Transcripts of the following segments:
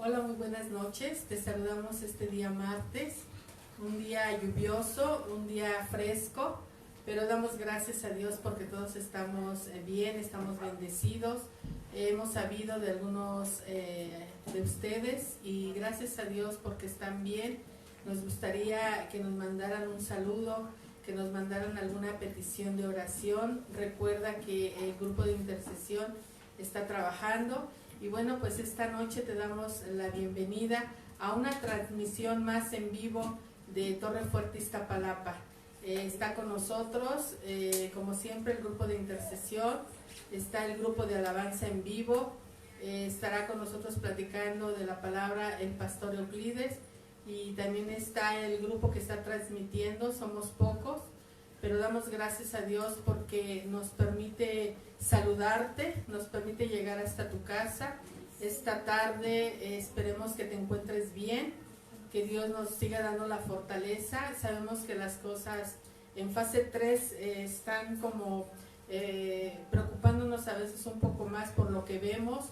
Hola, muy buenas noches. Te saludamos este día martes, un día lluvioso, un día fresco, pero damos gracias a Dios porque todos estamos bien, estamos bendecidos. Hemos sabido de algunos de ustedes y gracias a Dios porque están bien. Nos gustaría que nos mandaran un saludo, que nos mandaran alguna petición de oración. Recuerda que el grupo de intercesión está trabajando. Y bueno, pues esta noche te damos la bienvenida a una transmisión más en vivo de Torre Fuerte Iztapalapa. Está con nosotros, como siempre, el grupo de intercesión, está el grupo de alabanza en vivo, estará con nosotros platicando de la palabra el pastor Euclides, y también está el grupo que está transmitiendo. Somos pocos, pero damos gracias a Dios porque nos permite saludarte, nos permite llegar hasta tu casa. Esta tarde esperemos que te encuentres bien, que Dios nos siga dando la fortaleza. Sabemos que las cosas en fase 3 están como preocupándonos a veces un poco más por lo que vemos,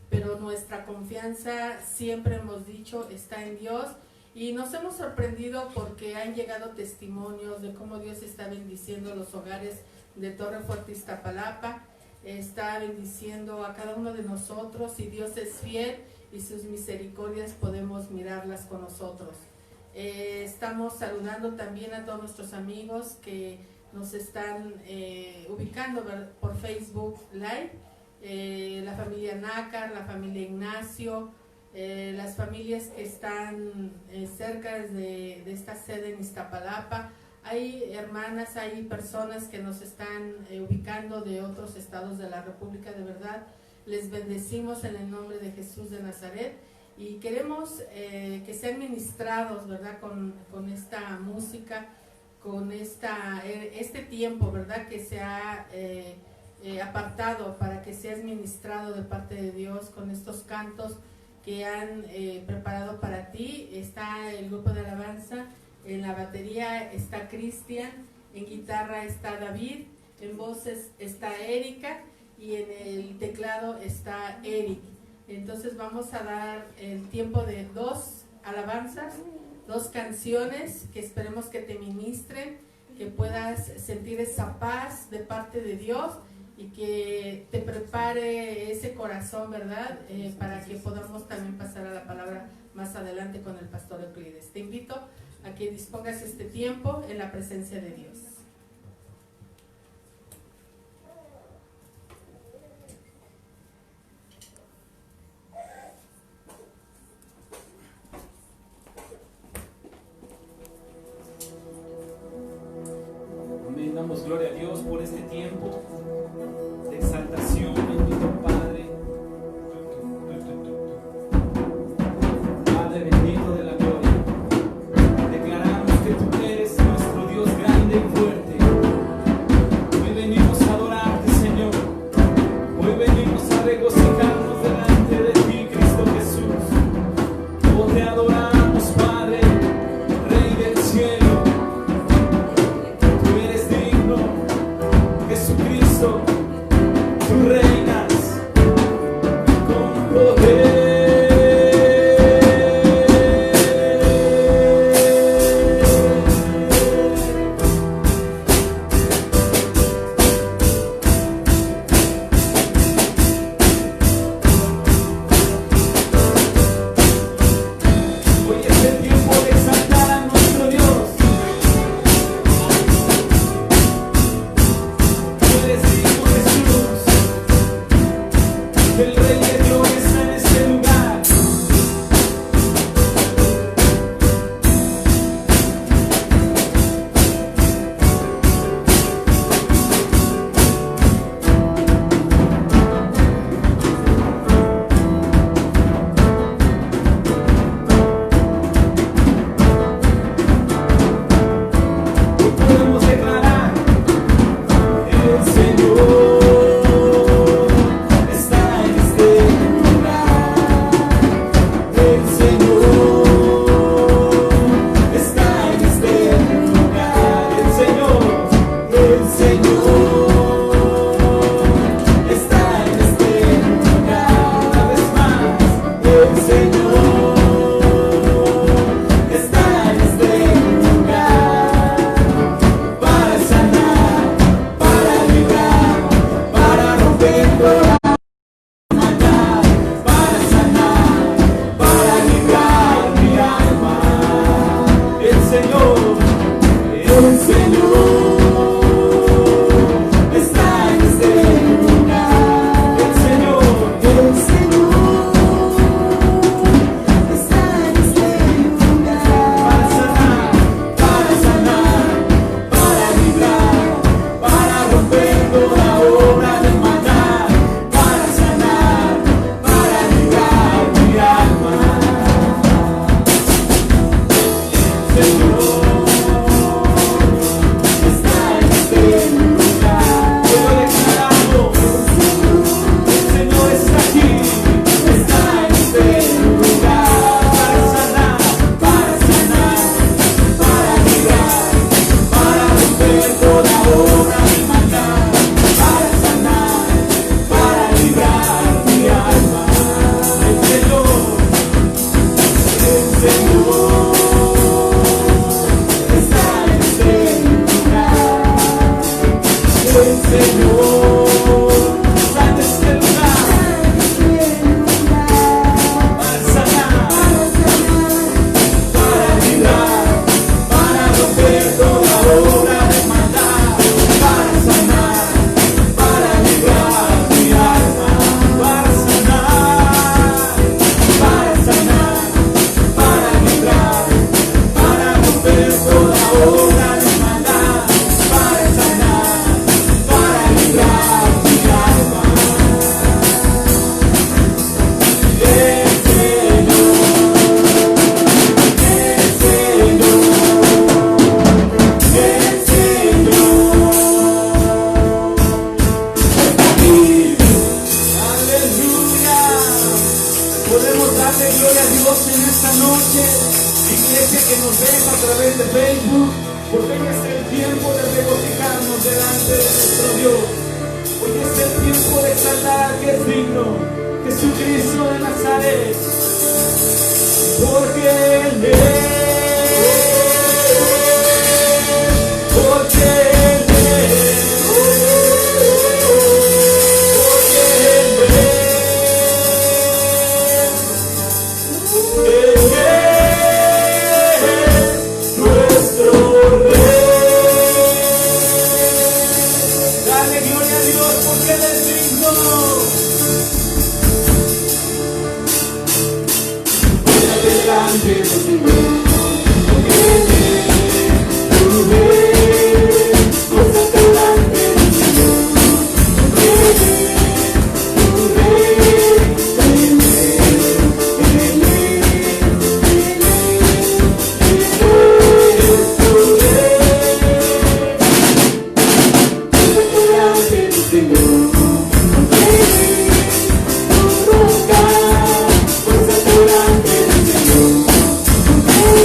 pero nuestra confianza, siempre hemos dicho, está en Dios. Y nos hemos sorprendido porque han llegado testimonios de cómo Dios está bendiciendo los hogares de Torre Fuerte Iztapalapa, está bendiciendo a cada uno de nosotros, y Dios es fiel y sus misericordias podemos mirarlas con nosotros. Estamos saludando también a todos nuestros amigos que nos están ubicando por Facebook Live, la familia Nácar, la familia Ignacio, las familias que están cerca de esta sede en Iztapalapa. Hay hermanas, hay personas que nos están ubicando de otros estados de la República. De verdad, les bendecimos en el nombre de Jesús de Nazaret y queremos que sean ministrados, ¿verdad? Con esta música, con este tiempo, ¿verdad? Que se ha apartado para que seas ministrado de parte de Dios con estos cantos que han preparado para ti. Está el grupo de alabanza, en la batería está Cristian, en guitarra está David, en voces está Erika y en el teclado está Eric. Entonces vamos a dar el tiempo de 2 alabanzas, 2 canciones que esperemos que te ministren, que puedas sentir esa paz de parte de Dios y que te prepare ese corazón, ¿verdad? Para que podamos también pasar a la palabra más adelante con el pastor Euclides. Te invito a que dispongas este tiempo en la presencia de Dios. Amén. Damos gloria a Dios por este tiempo de exaltación, bendito Padre. Padre bendito de la gloria. Declaramos que tú eres nuestro Dios grande y fuerte. Hoy venimos a adorarte, Señor. Hoy venimos a regocijarnos delante de ti, Cristo Jesús. Oh, te adoramos, Padre, Rey del cielo. Tú eres digno, Jesucristo, tu Rey. Podemos darle gloria a Dios en esta noche, iglesia que nos ves a través de Facebook, porque hoy es el tiempo de regocijarnos delante de nuestro Dios. Hoy es el tiempo de exaltar que es digno, Jesucristo de Nazaret, porque Él es, porque Él es, porque Él es nuestro Rey. Dale gloria a Dios porque Él es digno. Delante de ti, porque Él es tu Rey. Cosa delante de ti, porque Él es tu Rey. Él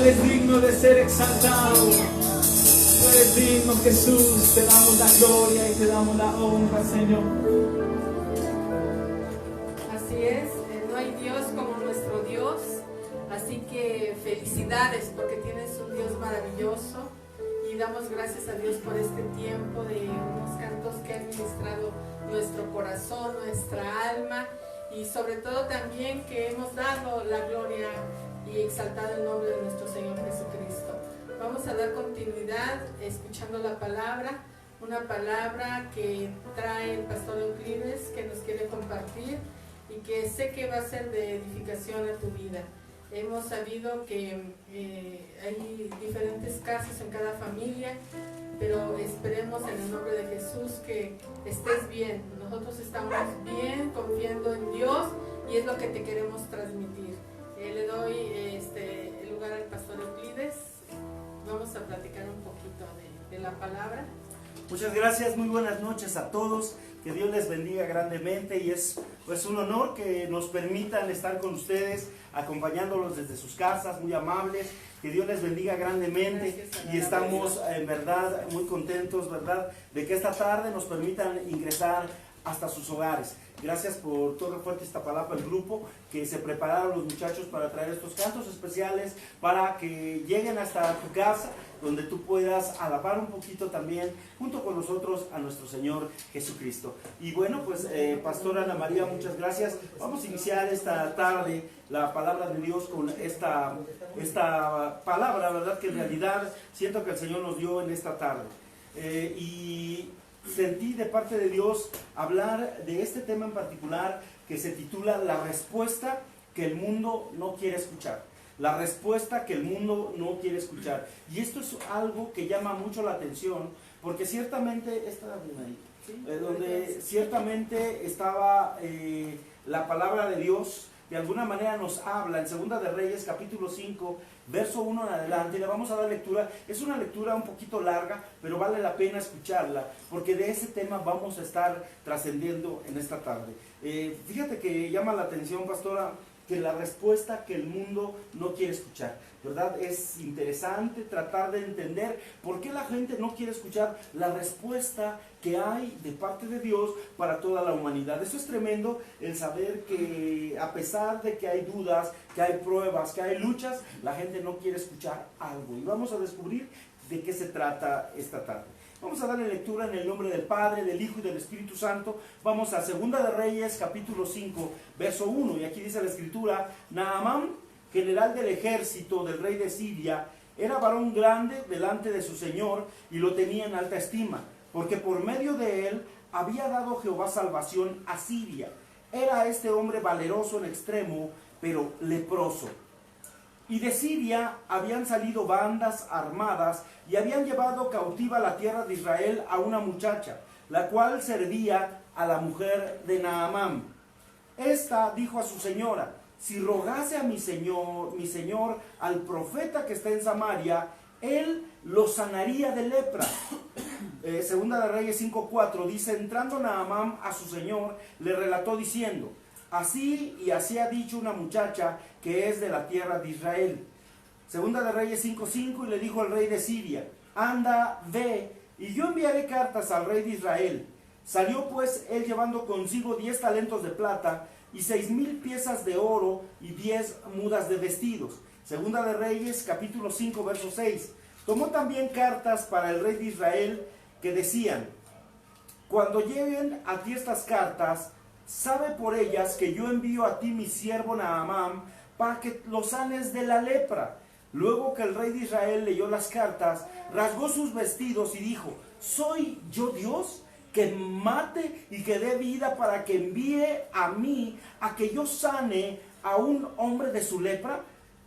Él es digno de ser exaltado. Tú eres digno, Jesús. Te damos la gloria y te damos la honra, Señor. Así es, no hay Dios como nuestro Dios. Así que felicidades porque tienes un Dios maravilloso. Y damos gracias a Dios por este tiempo de unos cantos que han ministrado nuestro corazón, nuestra alma. Y sobre todo también que hemos dado la gloria y exaltado el nombre de nuestro Señor Jesucristo. Vamos a dar continuidad escuchando la palabra, una palabra que trae el pastor Euclides, que nos quiere compartir y que sé que va a ser de edificación a tu vida. Hemos sabido que hay diferentes casos en cada familia, pero esperemos en el nombre de Jesús que estés bien. Nosotros estamos bien, confiando en Dios, y es lo que te queremos transmitir. Le doy el lugar al pastor Euclides. Vamos a platicar un poquito de la palabra. Muchas gracias, muy buenas noches a todos. Que Dios les bendiga grandemente, y es pues un honor que nos permitan estar con ustedes, acompañándolos desde sus casas, muy amables. Que Dios les bendiga grandemente, y estamos en verdad muy contentos, ¿verdad?, de que esta tarde nos permitan ingresar hasta sus hogares. Gracias por todo el fuerte Iztapalapa, el grupo que se prepararon los muchachos para traer estos cantos especiales para que lleguen hasta tu casa, donde tú puedas alabar un poquito también junto con nosotros a nuestro Señor Jesucristo. Y bueno, pues Pastora Ana María, muchas gracias. Vamos a iniciar esta tarde la palabra de Dios con esta palabra, ¿verdad?, que en realidad siento que el Señor nos dio en esta tarde. Y sentí de parte de Dios hablar de este tema en particular, que se titula La respuesta que el mundo no quiere escuchar. La respuesta que el mundo no quiere escuchar. Y esto es algo que llama mucho la atención, porque ciertamente ciertamente estaba la palabra de Dios. De alguna manera nos habla en Segunda de Reyes, capítulo 5, verso 1 en adelante. Le vamos a dar lectura. Es una lectura un poquito larga, pero vale la pena escucharla, porque de ese tema vamos a estar trascendiendo en esta tarde. Fíjate que llama la atención, pastora, que la respuesta que el mundo no quiere escuchar, ¿verdad? Es interesante tratar de entender por qué la gente no quiere escuchar la respuesta que hay de parte de Dios para toda la humanidad. Eso es tremendo, el saber que a pesar de que hay dudas, que hay pruebas, que hay luchas, la gente no quiere escuchar algo. Y vamos a descubrir de qué se trata esta tarde. Vamos a darle lectura en el nombre del Padre, del Hijo y del Espíritu Santo. Vamos a Segunda de Reyes, capítulo 5, verso 1. Y aquí dice la Escritura: Naamán, general del ejército del rey de Siria, era varón grande delante de su Señor, y lo tenía en alta estima, porque por medio de él había dado Jehová salvación a Siria. Era este hombre valeroso en extremo, pero leproso. Y de Siria habían salido bandas armadas y habían llevado cautiva a la tierra de Israel a una muchacha, la cual servía a la mujer de Naamán. Esta dijo a su señora: si rogase a mi señor al profeta que está en Samaria, él lo sanaría de lepra. Segunda de Reyes 5:4 dice: entrando Naamán a su señor, le relató diciendo: así y así ha dicho una muchacha que es de la tierra de Israel. Segunda de Reyes 5:5, y le dijo al rey de Siria: anda, ve, y yo enviaré cartas al rey de Israel. Salió pues él llevando consigo 10 talentos de plata y 6,000 piezas de oro y 10 mudas de vestidos. Segunda de Reyes capítulo 5 verso 6. Tomó también cartas para el rey de Israel que decían: cuando lleguen a ti estas cartas, sabe por ellas que yo envío a ti mi siervo Naamán para que lo sanes de la lepra. Luego que el rey de Israel leyó las cartas, rasgó sus vestidos y dijo: ¿soy yo Dios que mate y que dé vida para que envíe a mí a que yo sane a un hombre de su lepra?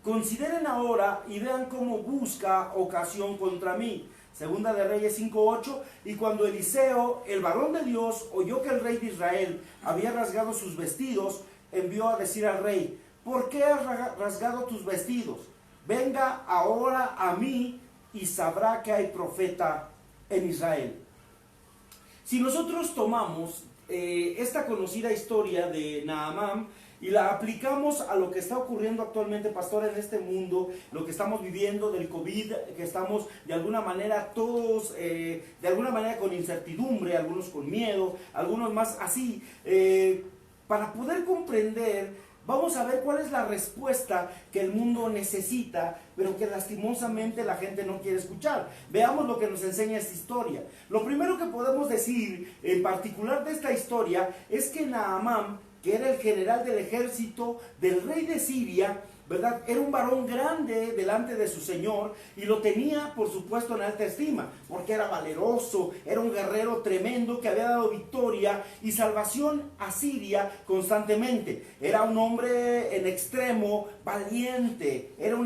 Consideren ahora y vean cómo busca ocasión contra mí. Segunda de Reyes 5:8. Y cuando Eliseo, el varón de Dios, oyó que el rey de Israel había rasgado sus vestidos, envió a decir al rey: ¿por qué has rasgado tus vestidos? Venga ahora a mí y sabrá que hay profeta en Israel. Si nosotros tomamos esta conocida historia de Naamán, y la aplicamos a lo que está ocurriendo actualmente, pastor, en este mundo, lo que estamos viviendo del COVID, que estamos de alguna manera todos, de alguna manera con incertidumbre, algunos con miedo, algunos más así, para poder comprender, vamos a ver cuál es la respuesta que el mundo necesita, pero que lastimosamente la gente no quiere escuchar. Veamos lo que nos enseña esta historia. Lo primero que podemos decir, en particular de esta historia, es que Naamán, que era el general del ejército del rey de Siria, ¿verdad? Era un varón grande delante de su señor y lo tenía, por supuesto, en alta estima, porque era valeroso, era un guerrero tremendo que había dado victoria y salvación a Siria constantemente. Era un hombre en extremo valiente, era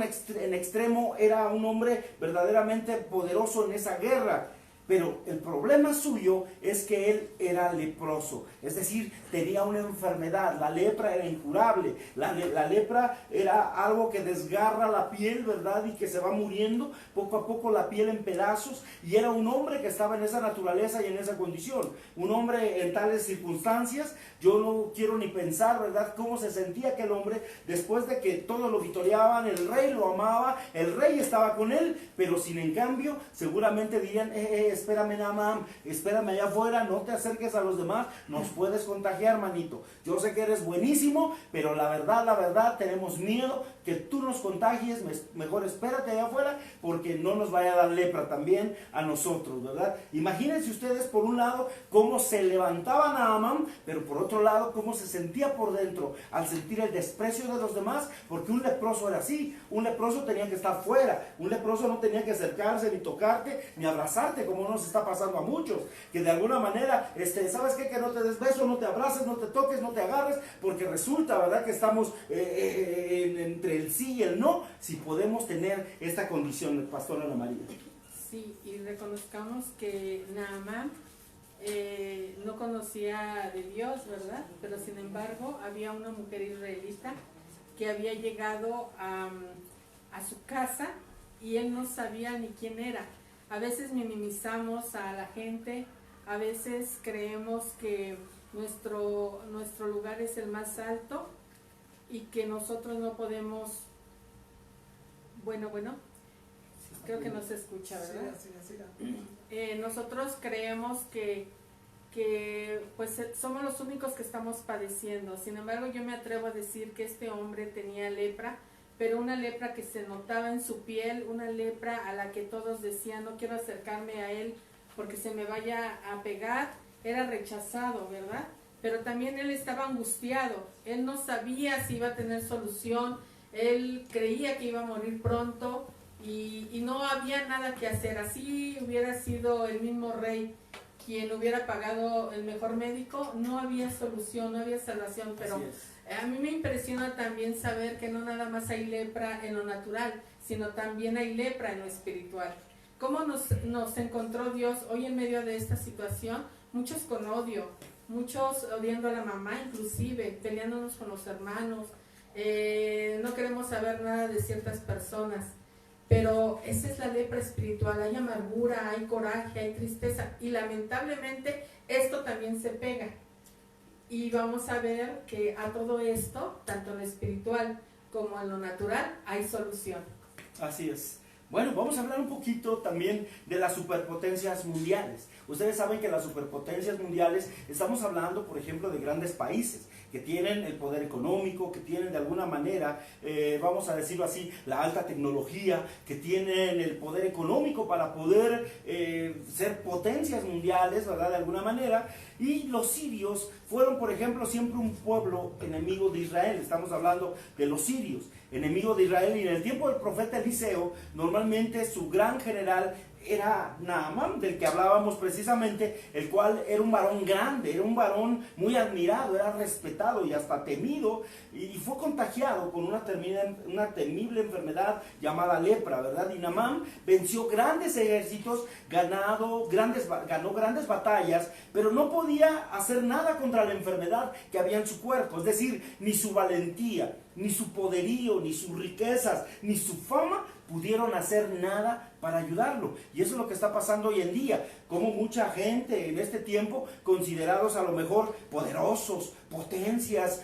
un hombre verdaderamente poderoso en esa guerra. Pero el problema suyo es que él era leproso, es decir, tenía una enfermedad. La lepra era incurable, la lepra era algo que desgarra la piel, ¿verdad? Y que se va muriendo poco a poco la piel en pedazos, y era un hombre que estaba en esa naturaleza y en esa condición. Un hombre en tales circunstancias, yo no quiero ni pensar, ¿verdad?, cómo se sentía aquel hombre después de que todos lo vitoreaban, el rey lo amaba, el rey estaba con él, pero sin en cambio, seguramente dirían, espérame Naamán, espérame allá afuera, no te acerques a los demás, nos puedes contagiar, manito. Yo sé que eres buenísimo, pero la verdad, tenemos miedo que tú nos contagies, mejor espérate allá afuera, porque no nos vaya a dar lepra también a nosotros, ¿verdad? Imagínense ustedes, por un lado, cómo se levantaba Naamán, pero por otro lado, cómo se sentía por dentro, al sentir el desprecio de los demás, porque un leproso era así, un leproso tenía que estar fuera, un leproso no tenía que acercarse, ni tocarte, ni abrazarte, como nos está pasando a muchos, que de alguna manera, ¿sabes qué? Que no te des beso, no te abraces, no te toques, no te agarres, porque resulta, ¿verdad?, que estamos entre el sí y el no, si podemos tener esta condición, pastor Ana María. Sí, y reconozcamos que Naamán no conocía de Dios, ¿verdad? Pero sin embargo, había una mujer israelita que había llegado a su casa y él no sabía ni quién era. A veces minimizamos a la gente, a veces creemos que nuestro lugar es el más alto y que nosotros no podemos. Bueno, creo que no se escucha, ¿verdad? Sí. Nosotros creemos que pues somos los únicos que estamos padeciendo. Sin embargo, yo me atrevo a decir que este hombre tenía lepra, pero una lepra que se notaba en su piel, una lepra a la que todos decían, no quiero acercarme a él porque se me vaya a pegar. Era rechazado, ¿verdad? Pero también él estaba angustiado, él no sabía si iba a tener solución, él creía que iba a morir pronto y no había nada que hacer. Así hubiera sido el mismo rey quien hubiera pagado el mejor médico, no había solución, no había salvación. Pero a mí me impresiona también saber que no nada más hay lepra en lo natural, sino también hay lepra en lo espiritual. ¿Cómo nos encontró Dios hoy en medio de esta situación? Muchos con odio, muchos odiando a la mamá, inclusive peleándonos con los hermanos, no queremos saber nada de ciertas personas, pero esa es la lepra espiritual. Hay amargura, hay coraje, hay tristeza, y lamentablemente esto también se pega. Y vamos a ver que a todo esto, tanto en lo espiritual como en lo natural, hay solución. Así es. Bueno, vamos a hablar un poquito también de las superpotencias mundiales. Ustedes saben que las superpotencias mundiales, estamos hablando, por ejemplo, de grandes países que tienen el poder económico, que tienen de alguna manera, vamos a decirlo así, la alta tecnología, que tienen el poder económico para poder ser potencias mundiales, ¿verdad?, de alguna manera. Y los sirios fueron, por ejemplo, siempre un pueblo enemigo de Israel. Estamos hablando de los sirios, enemigo de Israel. Y en el tiempo del profeta Eliseo, normalmente su gran general era Naamán, del que hablábamos precisamente, el cual era un varón grande, era un varón muy admirado, era respetado y hasta temido, y fue contagiado con una temible enfermedad llamada lepra, ¿verdad? Y Naamán venció grandes ejércitos, ganó grandes batallas, pero no podía hacer nada contra la enfermedad que había en su cuerpo. Es decir, ni su valentía, ni su poderío, ni sus riquezas, ni su fama pudieron hacer nada para ayudarlo. Y eso es lo que está pasando hoy en día, como mucha gente en este tiempo, considerados a lo mejor poderosos, potencias,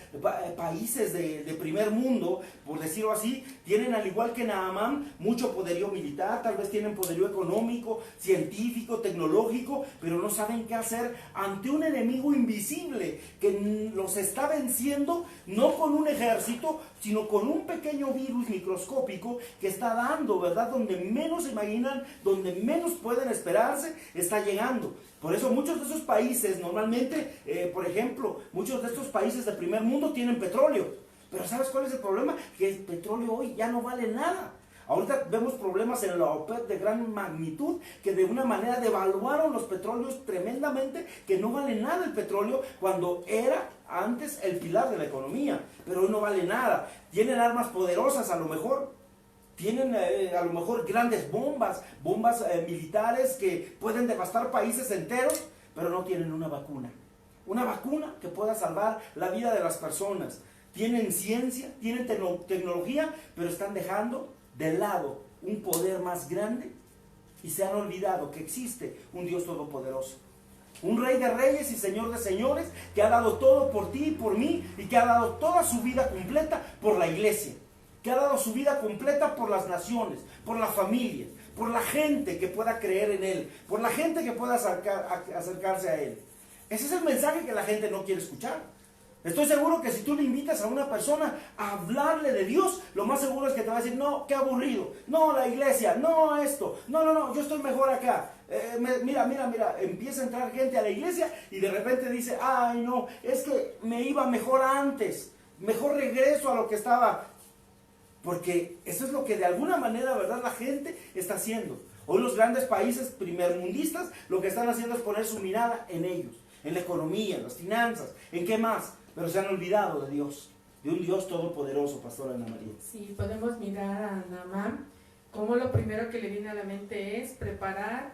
países de primer mundo, por decirlo así, tienen al igual que Naamán mucho poderío militar, tal vez tienen poderío económico, científico, tecnológico, pero no saben qué hacer ante un enemigo invisible que los está venciendo, no con un ejército, sino con un pequeño virus microscópico que está dando, ¿verdad? Donde menos se imaginan, donde menos pueden esperarse, está llegando. Por eso muchos de esos países, normalmente, por ejemplo, muchos de estos países del primer mundo tienen petróleo. Pero ¿sabes cuál es el problema? Que el petróleo hoy ya no vale nada. Ahorita vemos problemas en la OPEP de gran magnitud, que de una manera devaluaron los petróleos tremendamente, que no vale nada el petróleo cuando era antes el pilar de la economía, pero hoy no vale nada. Tienen armas poderosas a lo mejor, tienen a lo mejor grandes bombas militares que pueden devastar países enteros, pero no tienen una vacuna que pueda salvar la vida de las personas. Tienen ciencia, tienen tecnología, pero están dejando de lado un poder más grande y se han olvidado que existe un Dios todopoderoso, un Rey de reyes y Señor de señores, que ha dado todo por ti y por mí, y que ha dado toda su vida completa por la iglesia, que ha dado su vida completa por las naciones, por las familias, por la gente que pueda creer en Él, por la gente que pueda acercarse a Él. Ese es el mensaje que la gente no quiere escuchar. Estoy seguro que si tú le invitas a una persona a hablarle de Dios, lo más seguro es que te va a decir: no, qué aburrido, no, la iglesia, no, esto, no, yo estoy mejor acá. Mira, empieza a entrar gente a la iglesia y de repente dice: ay no, es que me iba mejor antes, mejor regreso a lo que estaba. Porque eso es lo que de alguna manera, ¿verdad?, la gente está haciendo. Hoy los grandes países primermundistas lo que están haciendo es poner su mirada en ellos, en la economía, en las finanzas, ¿en qué más? Pero se han olvidado de Dios, de un Dios todopoderoso, Pastora Ana María. Sí, podemos mirar a Naamán como lo primero que le viene a la mente es preparar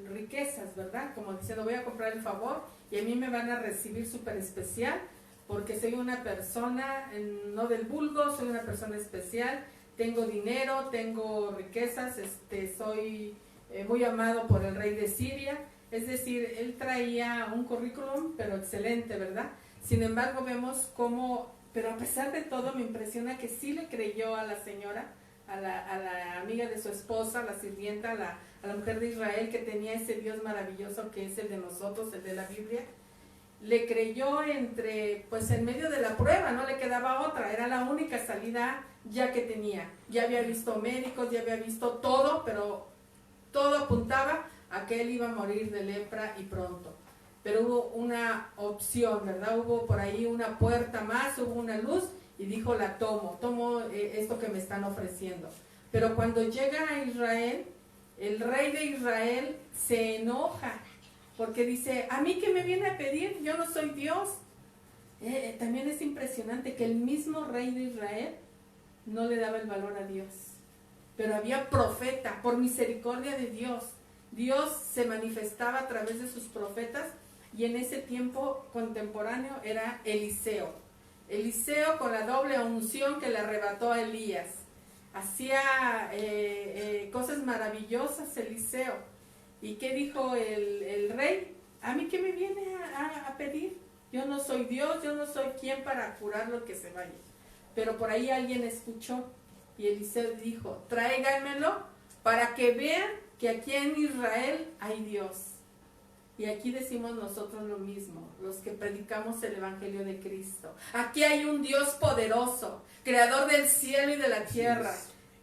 riquezas, ¿verdad? Como diciendo: voy a comprar el favor y a mí me van a recibir súper especial porque soy una persona, no del vulgo, soy una persona especial, tengo dinero, tengo riquezas, soy muy amado por el rey de Siria. Es decir, él traía un currículum, pero excelente, ¿verdad? Sin embargo, vemos cómo, pero a pesar de todo, me impresiona que sí le creyó a la señora, a la amiga de su esposa, la sirvienta, a la mujer de Israel, que tenía ese Dios maravilloso que es el de nosotros, el de la Biblia. Le creyó pues en medio de la prueba, no le quedaba otra, era la única salida ya que tenía. Ya había visto médicos, ya había visto todo, pero todo apuntaba a que él iba a morir de lepra y pronto. Pero hubo una opción, ¿verdad? Hubo por ahí una puerta más, hubo una luz y dijo: la tomo esto que me están ofreciendo. Pero cuando llega a Israel, el rey de Israel se enoja porque dice: ¿a mí qué me viene a pedir? Yo no soy Dios. También es impresionante que el mismo rey de Israel no le daba el valor a Dios. Pero había profeta, por misericordia de Dios. Dios se manifestaba a través de sus profetas, y en ese tiempo contemporáneo era Eliseo. Eliseo con la doble unción que le arrebató a Elías. Hacía cosas maravillosas Eliseo. ¿Y qué dijo el rey? ¿A mí qué me viene a pedir? Yo no soy Dios, yo no soy quien para curar lo que se vaya. Pero por ahí alguien escuchó y Eliseo dijo: tráiganmelo para que vean que aquí en Israel hay Dios. Y aquí decimos nosotros lo mismo, los que predicamos el Evangelio de Cristo. Aquí hay un Dios poderoso, creador del cielo y de la tierra,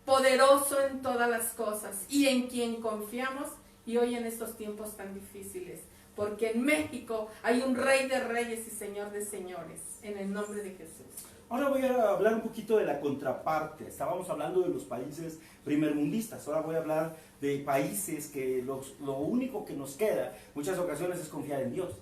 poderoso en todas las cosas, y en quien confiamos, y hoy en estos tiempos tan difíciles, porque en México hay un Rey de reyes y Señor de señores, en el nombre de Jesús. Ahora voy a hablar un poquito de la contraparte. Estábamos hablando de los países primermundistas. Ahora voy a hablar de países que lo único que nos queda muchas ocasiones es confiar en Dios.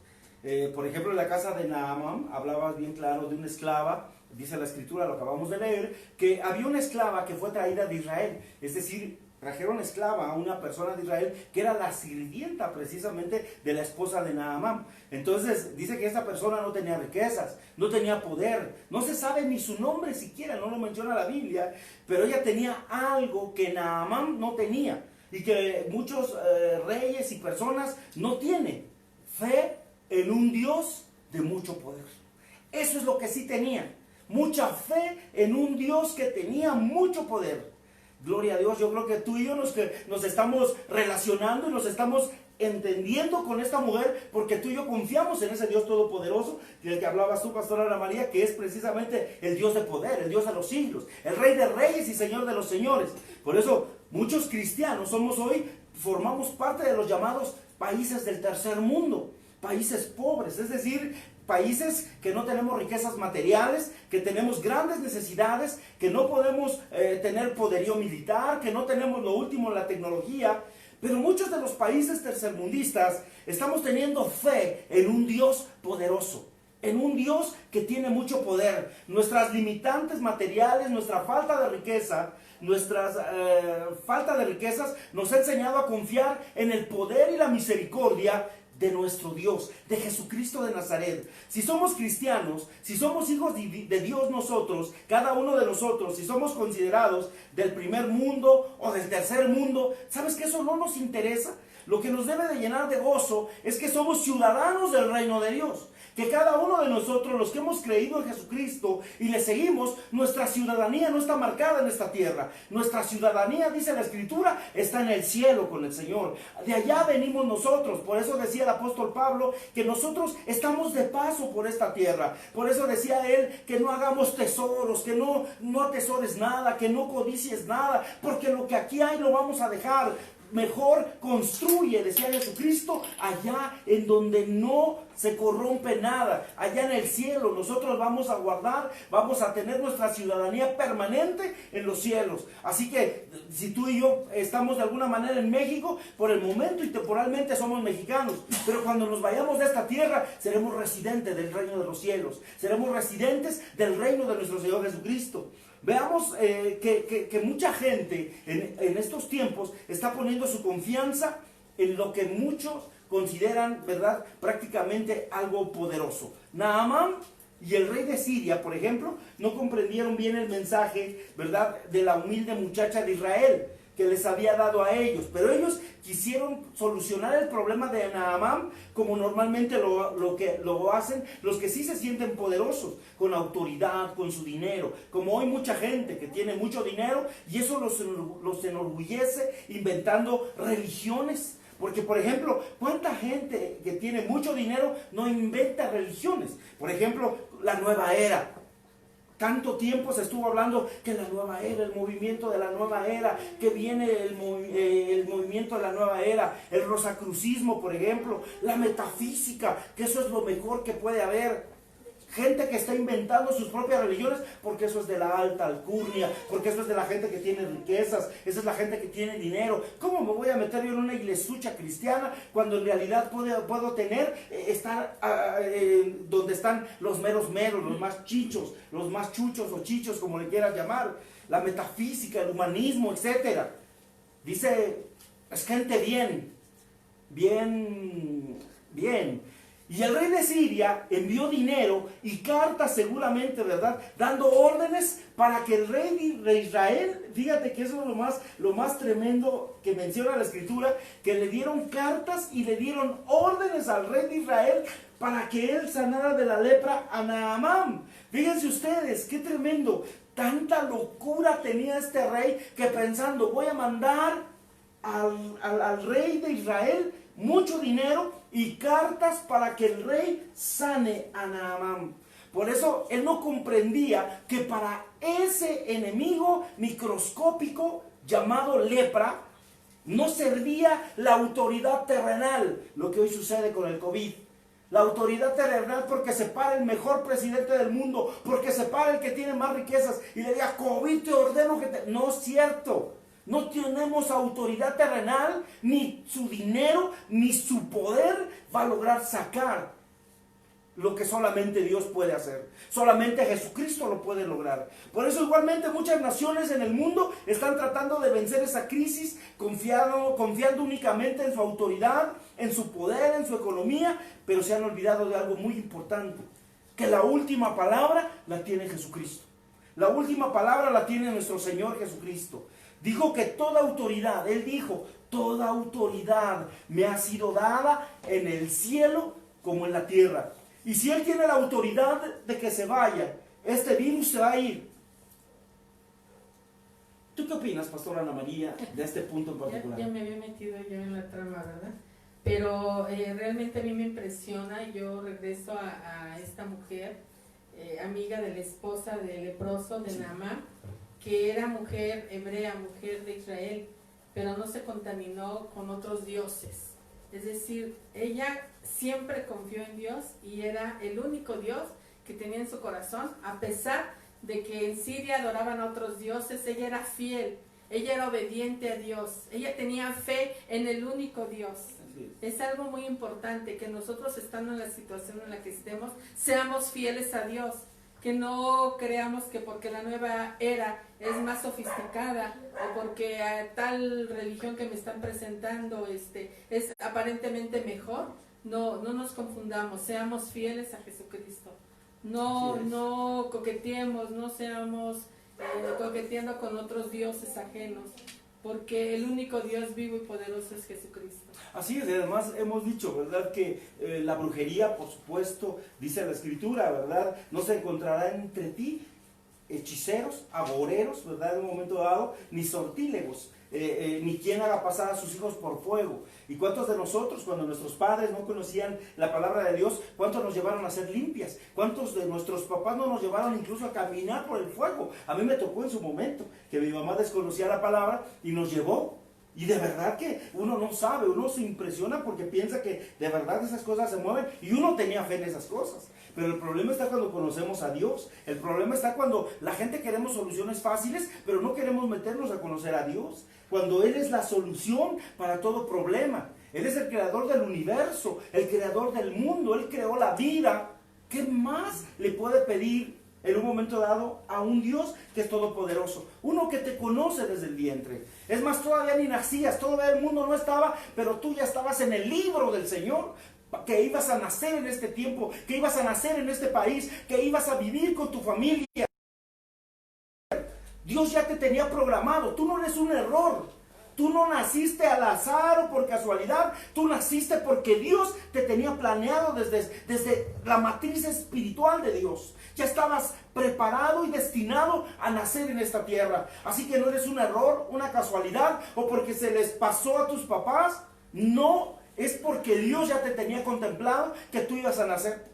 Por ejemplo, en la casa de Naamán hablaba bien claro de una esclava. Dice la escritura, lo acabamos de leer, que había una esclava que fue traída de Israel. Es decir, trajeron esclava a una persona de Israel que era la sirvienta precisamente de la esposa de Naamán. Entonces dice que esta persona no tenía riquezas, no tenía poder, no se sabe ni su nombre siquiera, no lo menciona la Biblia, pero ella tenía algo que Naamán no tenía y que muchos reyes y personas no tienen: fe en un Dios de mucho poder. Eso es lo que sí tenía, mucha fe en un Dios que tenía mucho poder. Gloria a Dios. Yo creo que tú y yo nos estamos relacionando y nos estamos entendiendo con esta mujer, porque tú y yo confiamos en ese Dios todopoderoso del que hablabas tú, pastora Ana María, que es precisamente el Dios de poder, el Dios de los siglos, el Rey de reyes y Señor de los señores. Por eso muchos cristianos formamos parte de los llamados países del tercer mundo, países pobres, es decir, países que no tenemos riquezas materiales, que tenemos grandes necesidades, que no podemos tener poderío militar, que no tenemos lo último en la tecnología. Pero muchos de los países tercermundistas estamos teniendo fe en un Dios poderoso, en un Dios que tiene mucho poder. Nuestras limitantes materiales, nuestra falta de riqueza, falta de riquezas nos ha enseñado a confiar en el poder y la misericordia de nuestro Dios, de Jesucristo de Nazaret. Si somos cristianos, si somos hijos de Dios nosotros, cada uno de nosotros, si somos considerados del primer mundo o del tercer mundo, ¿sabes que eso no nos interesa? Lo que nos debe de llenar de gozo es que somos ciudadanos del reino de Dios. Que cada uno de nosotros, los que hemos creído en Jesucristo y le seguimos, nuestra ciudadanía no está marcada en esta tierra. Nuestra ciudadanía, dice la Escritura, está en el cielo con el Señor. De allá venimos nosotros. Por eso decía el apóstol Pablo que nosotros estamos de paso por esta tierra. Por eso decía él que no hagamos tesoros, que no atesores nada, que no codicies nada, porque lo que aquí hay lo vamos a dejar. Mejor construye, decía Jesucristo, allá en donde no se corrompe nada, allá en el cielo. Nosotros vamos a guardar, vamos a tener nuestra ciudadanía permanente en los cielos. Así que si tú y yo estamos de alguna manera en México, por el momento y temporalmente somos mexicanos, pero cuando nos vayamos de esta tierra, seremos residentes del reino de los cielos, seremos residentes del reino de nuestro Señor Jesucristo. Veamos que mucha gente en estos tiempos está poniendo su confianza en lo que muchos consideran, ¿verdad?, prácticamente algo poderoso. Naamán y el rey de Siria, por ejemplo, no comprendieron bien el mensaje, ¿verdad?, de la humilde muchacha de Israel que les había dado a ellos, pero ellos quisieron solucionar el problema de Naamán como normalmente lo hacen los que sí se sienten poderosos, con autoridad, con su dinero, como hoy mucha gente que tiene mucho dinero y eso los enorgullece inventando religiones. Porque, por ejemplo, ¿cuánta gente que tiene mucho dinero no inventa religiones? Por ejemplo, la nueva era. Tanto tiempo se estuvo hablando que la nueva era, el movimiento de la nueva era, que viene el movimiento de la nueva era, el rosacrucismo, por ejemplo, la metafísica, que eso es lo mejor que puede haber. Gente que está inventando sus propias religiones porque eso es de la alta alcurnia, porque eso es de la gente que tiene riquezas, esa es la gente que tiene dinero. ¿Cómo me voy a meter yo en una iglesucha cristiana cuando en realidad puedo estar donde están los meros, los más chichos, los más chuchos o chichos, como le quieras llamar? La metafísica, el humanismo, etcétera. Dice, es gente bien. Y el rey de Siria envió dinero y cartas seguramente, ¿verdad?, dando órdenes para que el rey de Israel, fíjate que eso es lo más tremendo que menciona la Escritura, que le dieron cartas y le dieron órdenes al rey de Israel para que él sanara de la lepra a Naamán. Fíjense ustedes, qué tremendo. Tanta locura tenía este rey que pensando, voy a mandar al rey de Israel mucho dinero y cartas para que el rey sane a Naamán. Por eso él no comprendía que para ese enemigo microscópico llamado lepra no servía la autoridad terrenal, lo que hoy sucede con el COVID. La autoridad terrenal porque se para el mejor presidente del mundo, porque se para el que tiene más riquezas y le diga, COVID, te ordeno que te... No es cierto. No tenemos autoridad terrenal, ni su dinero, ni su poder va a lograr sacar lo que solamente Dios puede hacer. Solamente Jesucristo lo puede lograr. Por eso igualmente muchas naciones en el mundo están tratando de vencer esa crisis, confiando únicamente en su autoridad, en su poder, en su economía, pero se han olvidado de algo muy importante, que la última palabra la tiene Jesucristo. La última palabra la tiene nuestro Señor Jesucristo. Dijo que toda autoridad, Él dijo, toda autoridad me ha sido dada en el cielo como en la tierra. Y si Él tiene la autoridad de que se vaya, este virus se va a ir. ¿Tú qué opinas, Pastora Ana María, de este punto en particular? Ya me había metido yo en la trama, ¿verdad? Pero realmente a mí me impresiona, y yo regreso a esta mujer, amiga de la esposa del leproso, de Naamán, que era mujer hebrea, mujer de Israel, pero no se contaminó con otros dioses. Es decir, ella siempre confió en Dios y era el único Dios que tenía en su corazón, a pesar de que en Siria adoraban a otros dioses. Ella era fiel, ella era obediente a Dios, ella tenía fe en el único Dios. Es algo muy importante que nosotros, estando en la situación en la que estemos, seamos fieles a Dios, que no creamos que porque la nueva era es más sofisticada o porque tal religión que me están presentando es aparentemente mejor. No nos confundamos, seamos fieles a Jesucristo. No coqueteemos, no seamos coqueteando con otros dioses ajenos, porque el único Dios vivo y poderoso es Jesucristo. Así es, además hemos dicho, ¿verdad?, que la brujería, por supuesto, dice la Escritura, ¿verdad?, no se encontrará entre ti hechiceros, agoreros, ¿verdad?, en un momento dado, ni sortílegos, ni quien haga pasar a sus hijos por fuego. ¿Y cuántos de nosotros, cuando nuestros padres no conocían la palabra de Dios, cuántos nos llevaron a ser limpias? ¿Cuántos de nuestros papás no nos llevaron incluso a caminar por el fuego? A mí me tocó en su momento que mi mamá desconocía la palabra y nos llevó. Y de verdad que uno no sabe, uno se impresiona porque piensa que de verdad esas cosas se mueven, y uno tenía fe en esas cosas. Pero el problema está cuando conocemos a Dios. El problema está cuando la gente queremos soluciones fáciles, pero no queremos meternos a conocer a Dios. Cuando Él es la solución para todo problema. Él es el creador del universo, el creador del mundo. Él creó la vida. ¿Qué más le puede pedir en un momento dado a un Dios que es todopoderoso? Uno que te conoce desde el vientre. Es más, todavía ni nacías, todavía el mundo no estaba, pero tú ya estabas en el libro del Señor, que ibas a nacer en este tiempo, que ibas a nacer en este país, que ibas a vivir con tu familia. Dios ya te tenía programado. Tú no eres un error. Tú no naciste al azar o por casualidad. Tú naciste porque Dios te tenía planeado desde la matriz espiritual de Dios. Ya estabas preparado y destinado a nacer en esta tierra. Así que no eres un error, una casualidad, o porque se les pasó a tus papás. No, es porque Dios ya te tenía contemplado que tú ibas a nacer.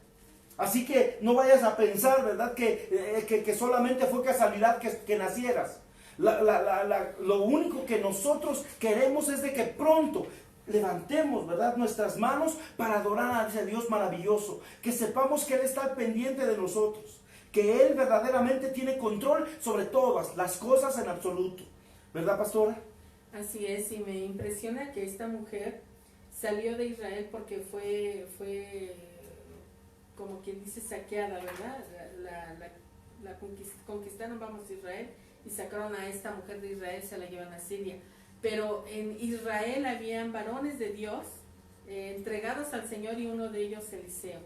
Así que no vayas a pensar, ¿verdad?, que solamente fue casualidad que nacieras. Lo único que nosotros queremos es de que pronto levantemos, ¿verdad?, nuestras manos para adorar a ese Dios maravilloso, que sepamos que Él está al pendiente de nosotros, que Él verdaderamente tiene control sobre todas las cosas en absoluto, ¿verdad, pastora? Así es, y me impresiona que esta mujer salió de Israel porque fue como quien dice saqueada, ¿verdad? La conquistaron, vamos, Israel, y sacaron a esta mujer de Israel, se la llevan a Siria. Pero en Israel habían varones de Dios entregados al Señor, y uno de ellos Eliseo.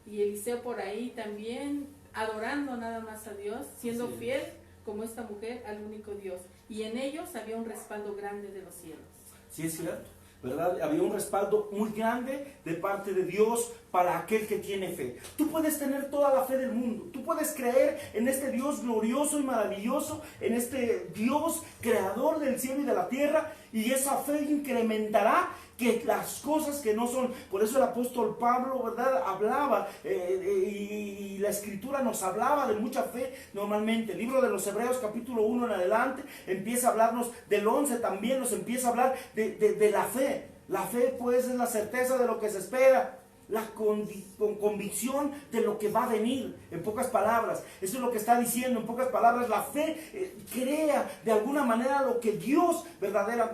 Y Eliseo por ahí también adorando nada más a Dios, siendo fiel como esta mujer al único Dios. Y en ellos había un respaldo grande de los cielos. Sí, es cierto, ¿verdad? Había un respaldo muy grande de parte de Dios para aquel que tiene fe. Tú puedes tener toda la fe del mundo. Tú puedes creer en este Dios glorioso y maravilloso, en este Dios creador del cielo y de la tierra, y esa fe incrementará que las cosas que no son. Por eso el apóstol Pablo, ¿verdad?, hablaba, y la Escritura nos hablaba de mucha fe normalmente. El libro de los Hebreos capítulo 1 en adelante empieza a hablarnos, del 11 también nos empieza a hablar de la fe. La fe, pues, es la certeza de lo que se espera, la convicción de lo que va a venir. En pocas palabras, eso es lo que está diciendo. En pocas palabras, la fe crea de alguna manera lo que Dios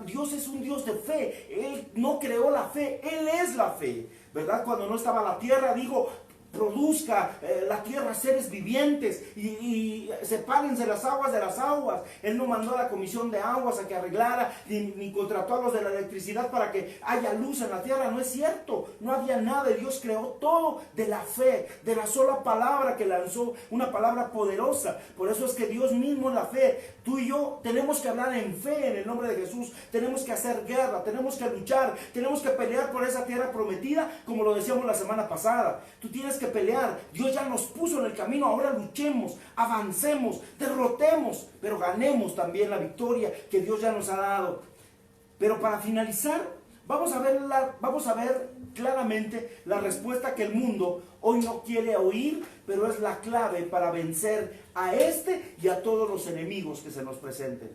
Dios es un Dios de fe. Él no creó la fe, Él es la fe, ¿verdad? Cuando no estaba la tierra, dijo: produzca la tierra seres vivientes y sepárense las aguas de las aguas. Él no mandó a la comisión de aguas a que arreglara, ni contrató a los de la electricidad para que haya luz en la tierra. No es cierto, no había nada. Dios creó todo de la fe, de la sola palabra que lanzó, una palabra poderosa. Por eso es que Dios mismo es la fe. Tú y yo tenemos que hablar en fe en el nombre de Jesús. Tenemos que hacer guerra, tenemos que luchar, tenemos que pelear por esa tierra prometida, como lo decíamos la semana pasada. Tú tienes que pelear. Dios ya nos puso en el camino. Ahora luchemos, avancemos, derrotemos, pero ganemos también la victoria que Dios ya nos ha dado. Pero para finalizar, vamos a ver claramente la respuesta que el mundo hoy no quiere oír, pero es la clave para vencer a este y a todos los enemigos que se nos presenten.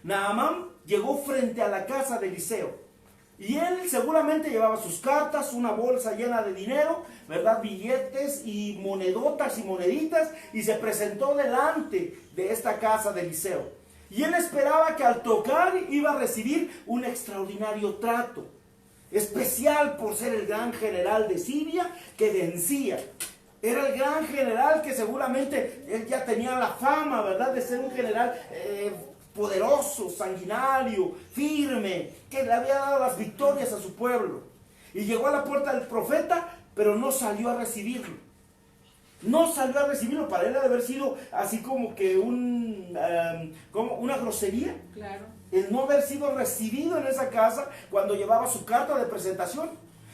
Naamán llegó frente a la casa de Eliseo. Y él seguramente llevaba sus cartas, una bolsa llena de dinero, ¿verdad? Billetes y monedotas y moneditas, y se presentó delante de esta casa de Eliseo. Y él esperaba que al tocar iba a recibir un extraordinario trato, especial por ser el gran general de Siria que vencía. Era el gran general que seguramente él ya tenía la fama, ¿verdad? De ser un general poderoso, sanguinario, firme, que le había dado las victorias a su pueblo. Y llegó a la puerta del profeta, pero no salió a recibirlo. No salió a recibirlo. Para él ha de haber sido así como que como una grosería. Claro. El no haber sido recibido en esa casa cuando llevaba su carta de presentación.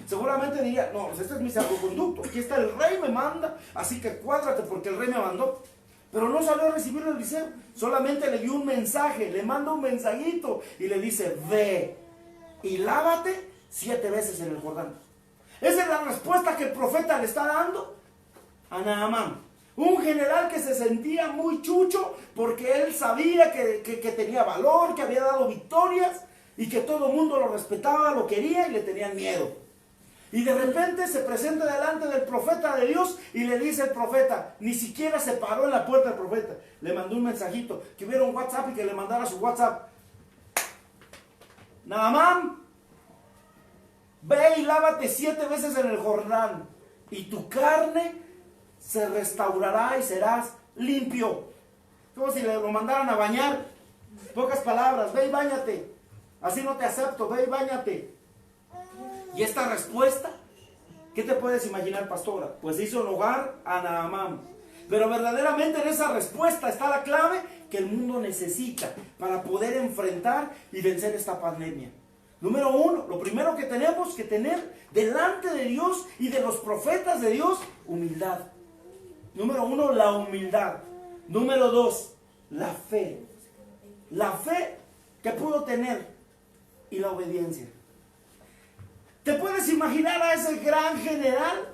Seguramente diría, no, pues este es mi salvoconducto, aquí está el rey me manda, así que cuádrate porque el rey me mandó. Pero no salió a recibirlo Eliseo, solamente le dio un mensaje, le manda un mensajito y le dice, ve y lávate 7 veces en el Jordán. Esa es la respuesta que el profeta le está dando a Naamán. Un general que se sentía muy chucho porque él sabía que tenía valor, que había dado victorias y que todo el mundo lo respetaba, lo quería y le tenían miedo. Y de repente se presenta delante del profeta de Dios y le dice el profeta, ni siquiera se paró en la puerta del profeta, le mandó un mensajito, que hubiera un WhatsApp y que le mandara su WhatsApp. Naamán, ve y lávate 7 veces en el Jordán y tu carne se restaurará y serás limpio. Como si le lo mandaran a bañar. Pocas palabras, ve y báñate. Así no te acepto, ve y báñate. Y esta respuesta, ¿qué te puedes imaginar, pastora? Pues hizo enojar a Naamán. Pero verdaderamente en esa respuesta está la clave que el mundo necesita para poder enfrentar y vencer esta pandemia. Número 1, lo primero que tenemos que tener delante de Dios y de los profetas de Dios, humildad. Número 1, la humildad. Número 2, la fe. La fe que pudo tener y la obediencia. ¿Te puedes imaginar a ese gran general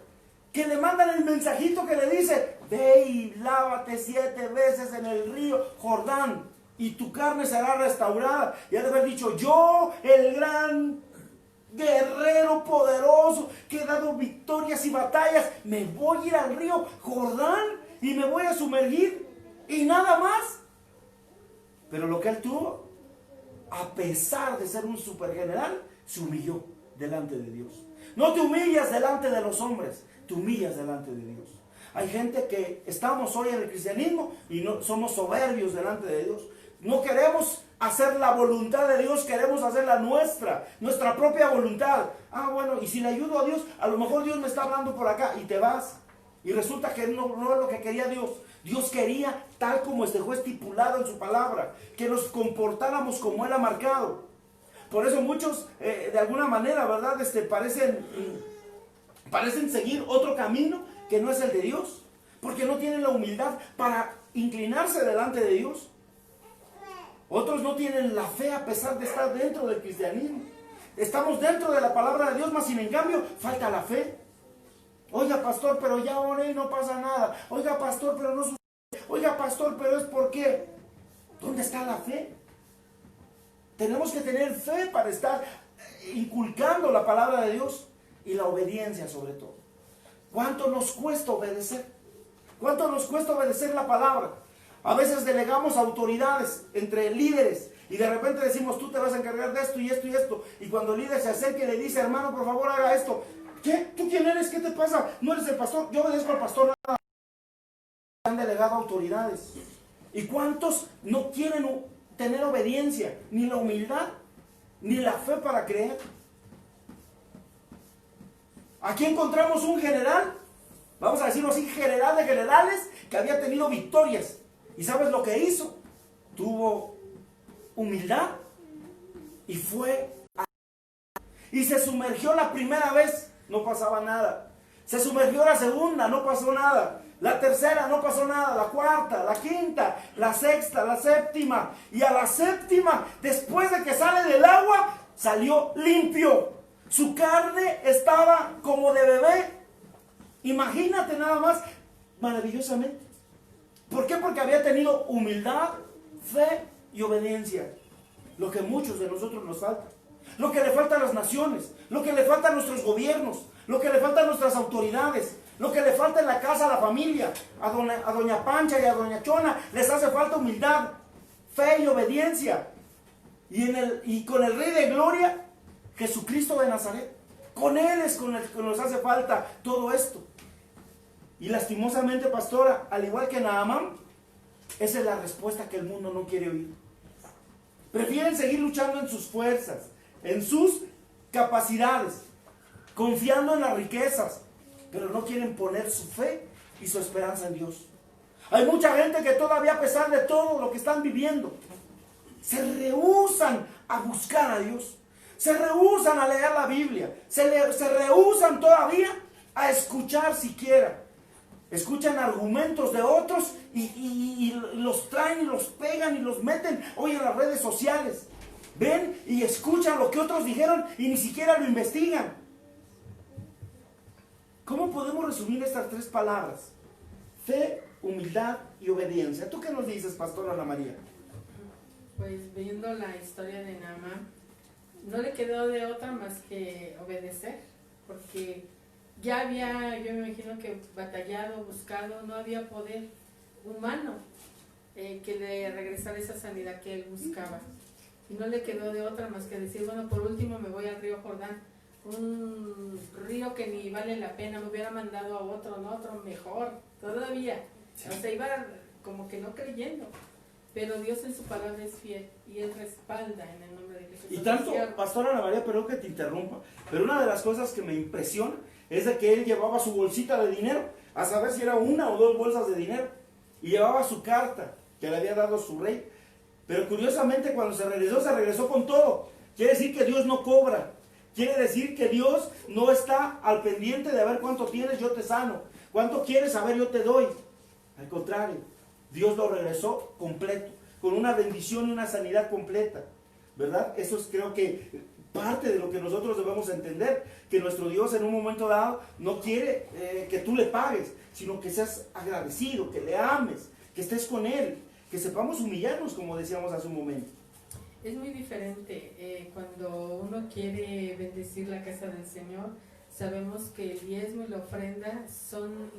que le mandan el mensajito que le dice, ve y lávate 7 veces en el río Jordán y tu carne será restaurada? Y ha de haber dicho, yo, el gran guerrero poderoso que he dado victorias y batallas, me voy a ir al río Jordán y me voy a sumergir y nada más. Pero lo que él tuvo, a pesar de ser un supergeneral, se humilló delante de Dios. No te humillas delante de los hombres, te humillas delante de Dios. Hay gente que estamos hoy en el cristianismo y no somos soberbios delante de Dios. No queremos hacer la voluntad de Dios, queremos hacer la nuestra propia voluntad. Bueno, y si le ayudo a Dios, a lo mejor Dios me está hablando por acá y te vas. Y resulta que no es lo que quería Dios. Dios quería, tal como dejó estipulado en su palabra, que nos comportáramos como Él ha marcado. Por eso muchos, de alguna manera, ¿verdad? Parecen seguir otro camino que no es el de Dios. Porque no tienen la humildad para inclinarse delante de Dios. Otros no tienen la fe a pesar de estar dentro del cristianismo. Estamos dentro de la palabra de Dios, mas sin en cambio falta la fe. Oiga, pastor, pero ya oré y no pasa nada. Oiga, pastor, pero no sucede. Oiga, pastor, pero es ¿por qué? ¿Dónde está la fe? Tenemos que tener fe para estar inculcando la palabra de Dios y la obediencia sobre todo. ¿Cuánto nos cuesta obedecer? ¿Cuánto nos cuesta obedecer la palabra? A veces delegamos autoridades entre líderes y de repente decimos, tú te vas a encargar de esto y esto y esto. Y cuando el líder se acerca y le dice, hermano, por favor haga esto, ¿Qué? ¿Tú quién eres? ¿Qué te pasa? ¿No eres el pastor? Yo obedezco al pastor. Nada. Han delegado autoridades. ¿Y cuántos no quieren tener obediencia? Ni la humildad, ni la fe para creer. Aquí encontramos un general, vamos a decirlo así, general de generales, que había tenido victorias. ¿Y sabes lo que hizo? Tuvo humildad y y se sumergió la primera vez, no pasaba nada. Se sumergió la segunda, no pasó nada. La tercera, no pasó nada. La cuarta, la quinta, la sexta, la séptima. Y a la séptima, después de que sale del agua, salió limpio. Su carne estaba como de bebé. Imagínate nada más, maravillosamente. ¿Por qué? Porque había tenido humildad, fe y obediencia. Lo que a muchos de nosotros nos falta. Lo que le falta a las naciones. Lo que le falta a nuestros gobiernos. Lo que le falta a nuestras autoridades. Lo que le falta en la casa a la familia. A doña Pancha y a doña Chona les hace falta humildad, fe y obediencia. Y con el Rey de Gloria, Jesucristo de Nazaret. Con Él es con el que nos hace falta todo esto. Y lastimosamente, pastora, al igual que Naamán, esa es la respuesta que el mundo no quiere oír. Prefieren seguir luchando en sus fuerzas, en sus capacidades, confiando en las riquezas, pero no quieren poner su fe y su esperanza en Dios. Hay mucha gente que todavía, a pesar de todo lo que están viviendo, se rehúsan a buscar a Dios, se rehúsan a leer la Biblia, se rehúsan todavía a escuchar siquiera. Escuchan argumentos de otros y los traen y los pegan y los meten hoy en las redes sociales. Ven y escuchan lo que otros dijeron y ni siquiera lo investigan. ¿Cómo podemos resumir estas tres palabras? Fe, humildad y obediencia. ¿Tú qué nos dices, pastora Ana María? Pues viendo la historia de Naamán, no le quedó de otra más que obedecer, porque ya había, yo me imagino que batallado, buscado, no había poder humano que le regresara esa sanidad que él buscaba. Y no le quedó de otra más que decir, bueno, por último me voy al río Jordán, un río que ni vale la pena, me hubiera mandado a otro, no, otro mejor, todavía. Sí. O sea, iba como que no creyendo. Pero Dios en su palabra es fiel y Él respalda en el nombre de Jesús. Y tanto, pastora Ana María, perdón que te interrumpa, pero una de las cosas que me impresiona es de que él llevaba su bolsita de dinero, a saber si era una o dos bolsas de dinero, y llevaba su carta que le había dado su rey. Pero curiosamente cuando se regresó con todo. Quiere decir que Dios no cobra. Quiere decir que Dios no está al pendiente de ver cuánto tienes, yo te sano. Cuánto quieres saber, yo te doy. Al contrario, Dios lo regresó completo, con una bendición y una sanidad completa. ¿Verdad? Eso es, creo que, parte de lo que nosotros debemos entender, que nuestro Dios en un momento dado no quiere que tú le pagues, sino que seas agradecido, que le ames, que estés con Él, que sepamos humillarnos, como decíamos hace un momento. Es muy diferente cuando uno quiere bendecir la casa del Señor. Sabemos que el diezmo y la ofrenda son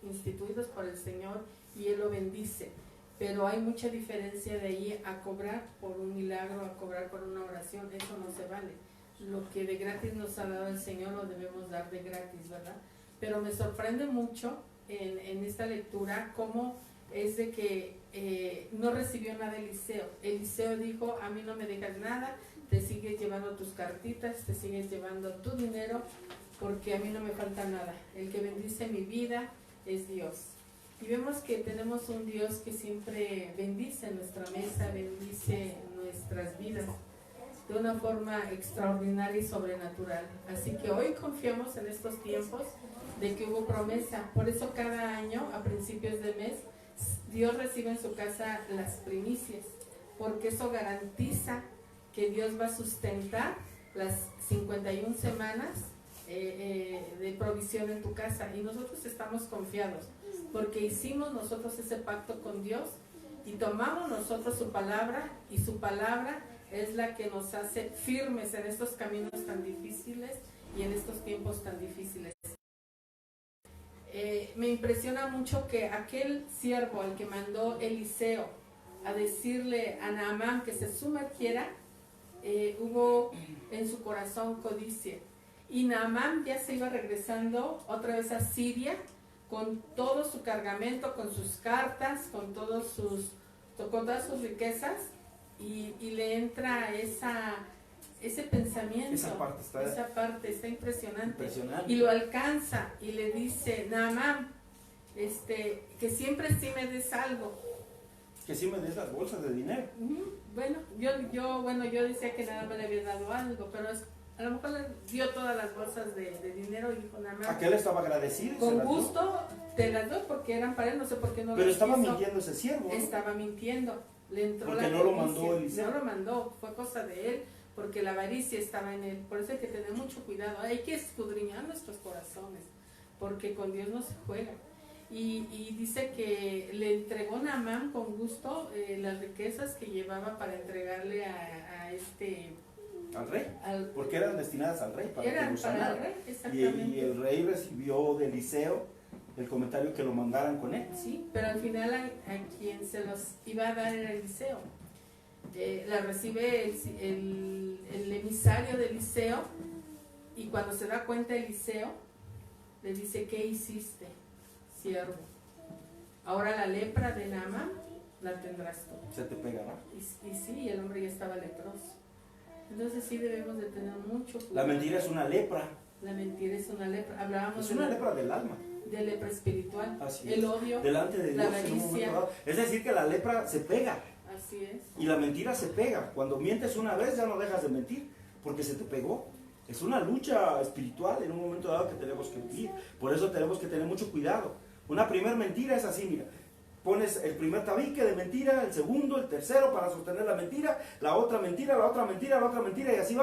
instituidos por el Señor y Él lo bendice. Pero hay mucha diferencia de ahí a cobrar por un milagro, a cobrar por una oración. Eso no se vale. Lo que de gratis nos ha dado el Señor lo debemos dar de gratis, ¿verdad? Pero me sorprende mucho en esta lectura cómo es de que no recibió nada Eliseo. Eliseo dijo, a mí no me dejas nada, te sigues llevando tus cartitas, te sigues llevando tu dinero, porque a mí no me falta nada. El que bendice mi vida es Dios. Y vemos que tenemos un Dios que siempre bendice nuestra mesa, bendice nuestras vidas de una forma extraordinaria y sobrenatural. Así que hoy confiamos en estos tiempos de que hubo promesa. Por eso cada año, a principios de mes, Dios recibe en su casa las primicias, porque eso garantiza que Dios va a sustentar las 51 semanas de provisión en tu casa. Y nosotros estamos confiados, porque hicimos nosotros ese pacto con Dios y tomamos nosotros su palabra, y su palabra es la que nos hace firmes en estos caminos tan difíciles y en estos tiempos tan difíciles. Me impresiona mucho que aquel siervo al que mandó Eliseo a decirle a Naamán que se sumergiera, hubo en su corazón codicia. Y Naamán ya se iba regresando otra vez a Siria con todo su cargamento, con sus cartas, con todas sus riquezas, y le entra ese pensamiento. Esa parte está impresionante. Y lo alcanza y le dice: Naamán, que siempre sí me des algo. Que sí me des las bolsas de dinero. Bueno, yo decía que nada más le había dado algo, pero a lo mejor le dio todas las bolsas de dinero y dijo: Naamán, aquel estaba agradecido. Con gusto te las doy, porque eran para él, no sé por qué no. Pero estaba mintiendo ese siervo, ¿no? Estaba mintiendo, le entró porque la no lo mandó Eliseo. No lo mandó, fue cosa de él, porque la avaricia estaba en él. Por eso hay que tener mucho cuidado, hay que escudriñar nuestros corazones, porque con Dios no se juega. Y dice que le entregó Naamán con gusto las riquezas que llevaba para entregarle al rey, porque eran destinadas al rey, para eran que lo sanara. para el rey, exactamente. Y el rey recibió de Eliseo el comentario que lo mandaran con él. Sí, pero al final a quien se los iba a dar era Eliseo. La recibe el emisario de Eliseo, y cuando se da cuenta Eliseo, le dice: ¿qué hiciste, siervo? Ahora la lepra de Naamán la tendrás tú. Se te pegará. Y sí, el hombre ya estaba leproso. Entonces sí debemos de tener mucho cuidado. La mentira es una lepra. La mentira es una lepra. Hablábamos es una lepra del alma. De lepra espiritual. Así el es. Odio. Delante de la Dios en un momento dado. Es decir, que la lepra se pega. Así es. Y la mentira se pega. Cuando mientes una vez ya no dejas de mentir, porque se te pegó. Es una lucha espiritual en un momento dado que tenemos que vivir. Por eso tenemos que tener mucho cuidado. Una primer mentira es así, mira. Pones el primer tabique de mentira, el segundo, el tercero para sostener la mentira, la otra mentira, la otra mentira, la otra mentira, y así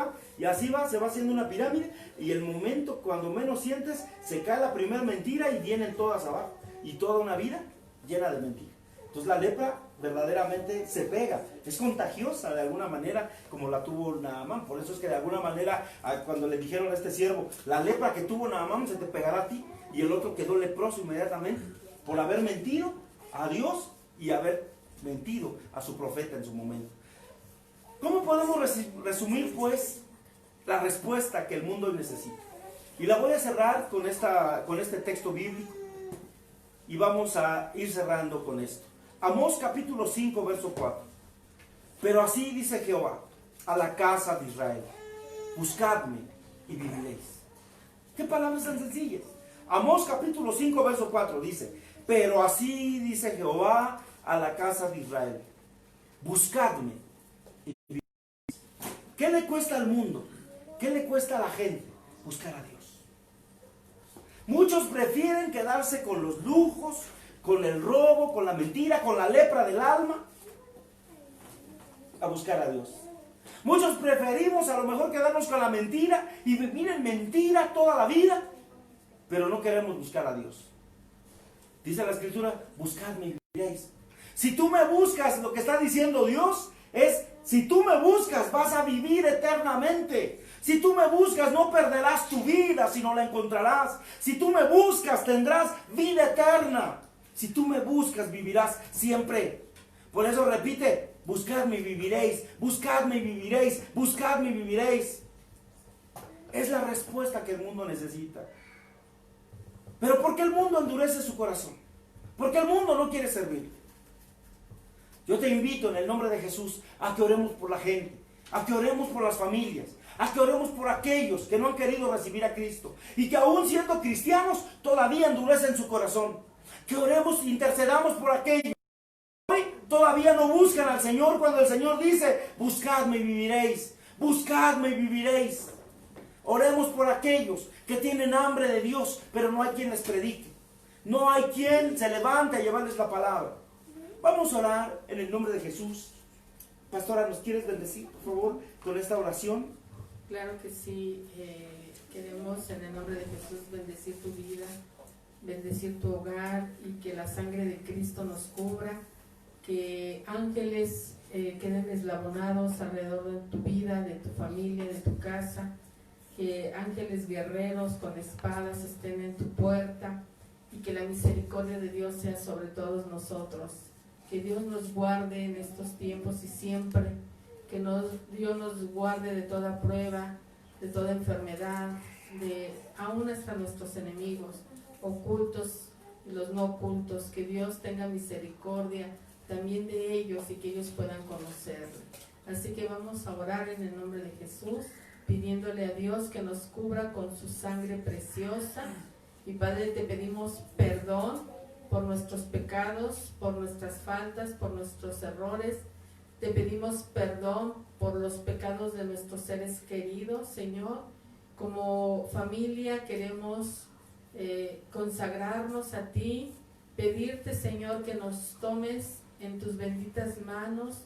va, se va haciendo una pirámide, y el momento cuando menos sientes, se cae la primer mentira y vienen todas abajo, y toda una vida llena de mentira. Entonces la lepra verdaderamente se pega, es contagiosa de alguna manera, como la tuvo Naamán. Por eso es que de alguna manera, cuando le dijeron a este siervo: la lepra que tuvo Naamán se te pegará a ti, y el otro quedó leproso inmediatamente, por haber mentido a Dios y haber mentido a su profeta en su momento. ¿Cómo podemos resumir pues la respuesta que el mundo necesita? Y la voy a cerrar con este texto bíblico, y vamos a ir cerrando con esto. Amós capítulo 5 verso 4. Pero así dice Jehová a la casa de Israel: buscadme y viviréis. ¿Qué palabras tan sencillas? Amós capítulo 5 verso 4 dice: pero así dice Jehová a la casa de Israel: buscadme y viviréis. ¿Qué le cuesta al mundo? ¿Qué le cuesta a la gente? Buscar a Dios. Muchos prefieren quedarse con los lujos, con el robo, con la mentira, con la lepra del alma, a buscar a Dios. Muchos preferimos a lo mejor quedarnos con la mentira y vivir en mentira toda la vida, pero no queremos buscar a Dios. Dice la Escritura: buscadme y viviréis. Si tú me buscas, lo que está diciendo Dios es: si tú me buscas, vas a vivir eternamente. Si tú me buscas, no perderás tu vida, sino la encontrarás. Si tú me buscas, tendrás vida eterna. Si tú me buscas, vivirás siempre. Por eso repite: buscadme y viviréis, buscadme y viviréis, buscadme y viviréis. Es la respuesta que el mundo necesita. Pero ¿por qué el mundo endurece su corazón? Porque el mundo no quiere servir. Yo te invito en el nombre de Jesús a que oremos por la gente, a que oremos por las familias, a que oremos por aquellos que no han querido recibir a Cristo y que aún siendo cristianos todavía endurecen su corazón. Que oremos, intercedamos por aquellos que hoy todavía no buscan al Señor, cuando el Señor dice: buscadme y viviréis, buscadme y viviréis. Oremos por aquellos que tienen hambre de Dios, pero no hay quien les predique. No hay quien se levante a llevarles la palabra. Vamos a orar en el nombre de Jesús. Pastora, ¿nos quieres bendecir, por favor, con esta oración? Claro que sí. Queremos en el nombre de Jesús bendecir tu vida, bendecir tu hogar, y que la sangre de Cristo nos cubra. Que ángeles queden eslabonados alrededor de tu vida, de tu familia, de tu casa. Que ángeles guerreros con espadas estén en tu puerta, y que la misericordia de Dios sea sobre todos nosotros. Que Dios nos guarde en estos tiempos y siempre. Que Dios nos guarde de toda prueba, de toda enfermedad, aún hasta nuestros enemigos, ocultos y los no ocultos, que Dios tenga misericordia también de ellos y que ellos puedan conocerle. Así que vamos a orar en el nombre de Jesús, pidiéndole a Dios que nos cubra con su sangre preciosa. Y Padre, te pedimos perdón por nuestros pecados, por nuestras faltas, por nuestros errores. Te pedimos perdón por los pecados de nuestros seres queridos, Señor. Como familia queremos consagrarnos a ti, pedirte, Señor, que nos tomes en tus benditas manos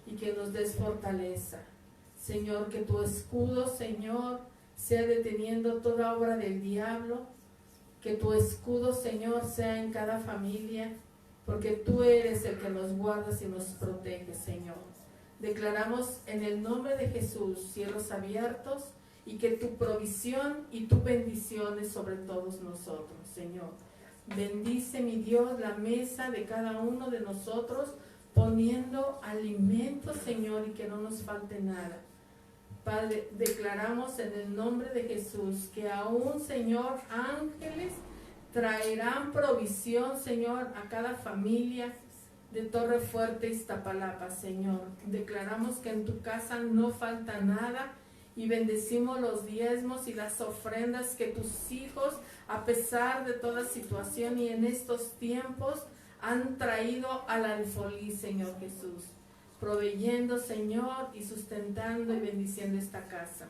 y que nos des fortaleza. Señor, que tu escudo, Señor, sea deteniendo toda obra del diablo, que tu escudo, Señor, sea en cada familia, porque tú eres el que nos guardas y nos protege, Señor. Declaramos en el nombre de Jesús cielos abiertos y que tu provisión y tu bendición es sobre todos nosotros, Señor. Bendice, mi Dios, la mesa de cada uno de nosotros, poniendo alimento, Señor, y que no nos falte nada. Padre, declaramos en el nombre de Jesús que aún, Señor, ángeles traerán provisión, Señor, a cada familia de Torre Fuerte, Iztapalapa, Señor. Declaramos que en tu casa no falta nada y bendecimos los diezmos y las ofrendas que tus hijos, a pesar de toda situación y en estos tiempos, han traído al alfolí, Señor Jesús, proveyendo, Señor, y sustentando y bendiciendo esta casa.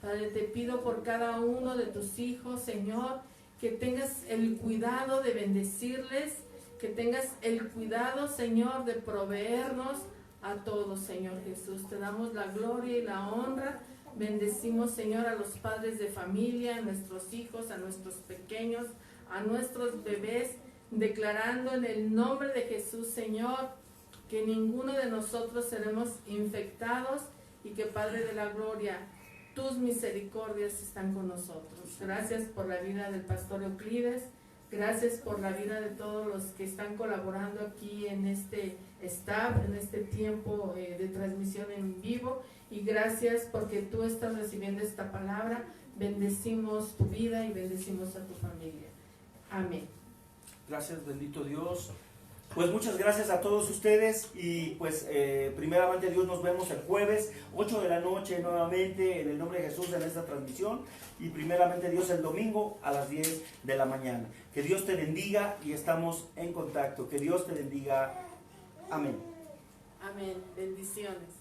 Padre, te pido por cada uno de tus hijos, Señor, que tengas el cuidado de bendecirles, que tengas el cuidado, Señor, de proveernos a todos, Señor Jesús. Te damos la gloria y la honra. Bendecimos, Señor, a los padres de familia, a nuestros hijos, a nuestros pequeños, a nuestros bebés, declarando en el nombre de Jesús, Señor, que ninguno de nosotros seremos infectados y que, Padre de la gloria, tus misericordias están con nosotros. Gracias por la vida del pastor Euclides, gracias por la vida de todos los que están colaborando aquí en este staff, en este tiempo de transmisión en vivo, y gracias porque tú estás recibiendo esta palabra. Bendecimos tu vida y bendecimos a tu familia. Amén. Gracias, bendito Dios. Pues muchas gracias a todos ustedes y pues primeramente Dios, nos vemos el jueves 8 de la noche nuevamente en el nombre de Jesús en esta transmisión, y primeramente Dios el domingo a las 10 de la mañana. Que Dios te bendiga y estamos en contacto. Que Dios te bendiga. Amén. Amén. Bendiciones.